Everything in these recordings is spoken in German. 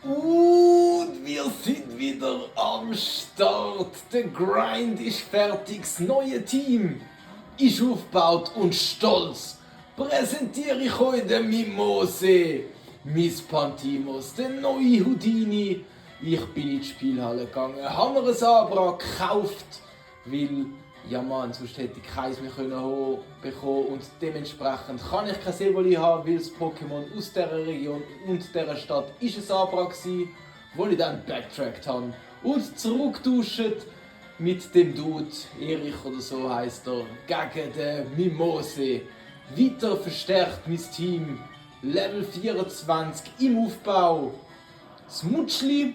Und wir sind wieder am Start. Der Grind ist fertig, das neue Team ist aufgebaut und stolz präsentiere ich euch den Mimose, Miss Pantimos, den neuen Houdini. Ich bin in die Spielhalle gegangen, habe mir ein Abra gekauft, weil, ja Mann, sonst hätte ich keins mehr bekommen und dementsprechend kann ich kein Evoli haben, weil das Pokémon aus dieser Region und dieser Stadt ist ein Abra gsi, wo ich dann backtrackt habe und zurückgetauscht mit dem Dude, Erich oder so heisst er, gegen den Mimose. Weiter verstärkt mein Team, Level 24 im Aufbau. Das Mutschli,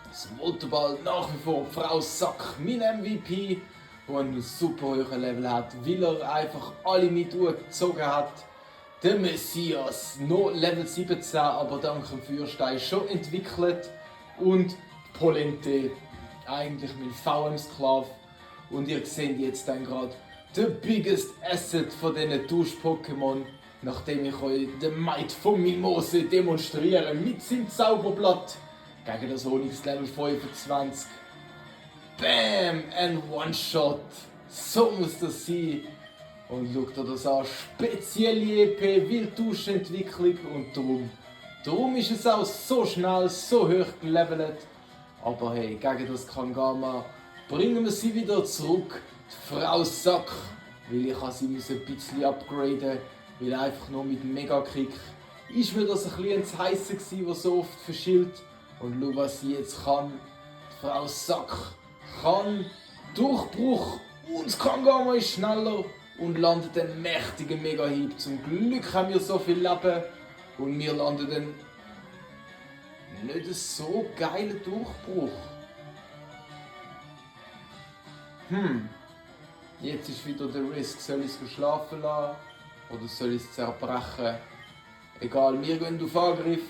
das Motorball nach wie vor Frau Sack, mein MVP, der einen super hohen Level hat, weil er einfach alle mit gezogen hat. Der Messias, noch Level 17, aber dank dem Feuerstein schon entwickelt. Und Polente, eigentlich mein VM-Sklav. Und ihr seht jetzt dann gerade der biggest Asset von diesen Tausch-Pokémon, nachdem ich euch den Might von Mimose demonstriere mit seinem Zauberblatt gegen das Onyx Level 25. Bam! Ein One-Shot! So muss das sein! Und schaut euch das an, spezielle EP, Wildtauschentwicklung und darum ist es auch so schnell, so hoch gelevelt. Aber hey, gegen das Kangama bringen wir sie wieder zurück, die Frau Sack, weil ich sie ein bisschen upgraden, weil einfach nur mit Mega-Kick ist mir das ein bisschen zu heiß gewesen, was so oft verschillt. Und schau, was sie jetzt kann. Die Frau Sack kann Durchbruch und das Kangama ist schneller und landet einen mächtigen Mega-Hieb. Zum Glück haben wir so viel Leben und wir landen dann nicht so geilen Durchbruch. Jetzt ist wieder der Risk. Soll ich es schlafen lassen oder soll ich es zerbrechen? Egal, wir gehen auf Angriff.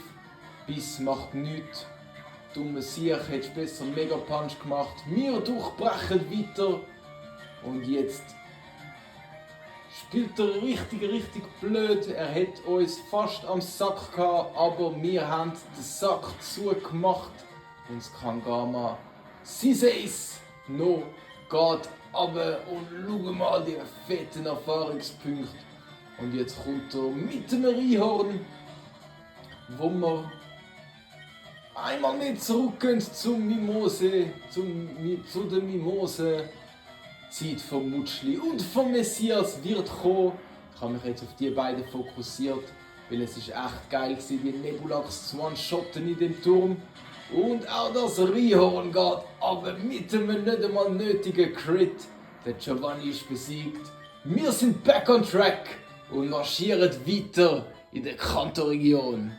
Biss macht nichts. Dumme Sieg, hättest besser Mega Punch gemacht. Wir durchbrechen weiter. Und jetzt spielt er richtig blöd. Er hat uns fast am Sack gehabt, aber wir haben den Sack zugemacht. Und das Kangama, sie seh's, no, geht runter und schau mal die fetten Erfahrungspunkte. Und jetzt kommt er mit dem Reinhorn, wo wir einmal nicht zurückgehen zum Mimose, zu der Mimose. Zeit vom Mutschli und vom Messias wird kommen. Ich habe mich jetzt auf die beiden fokussiert, weil es ist echt geil war, die Nebulax zu one-shotten in dem Turm. Und auch das Reinhorn geht aber mit einem nicht einmal nötigen Crit. Der Giovanni ist besiegt. Wir sind back on track und marschieren weiter in der Kanto-Region.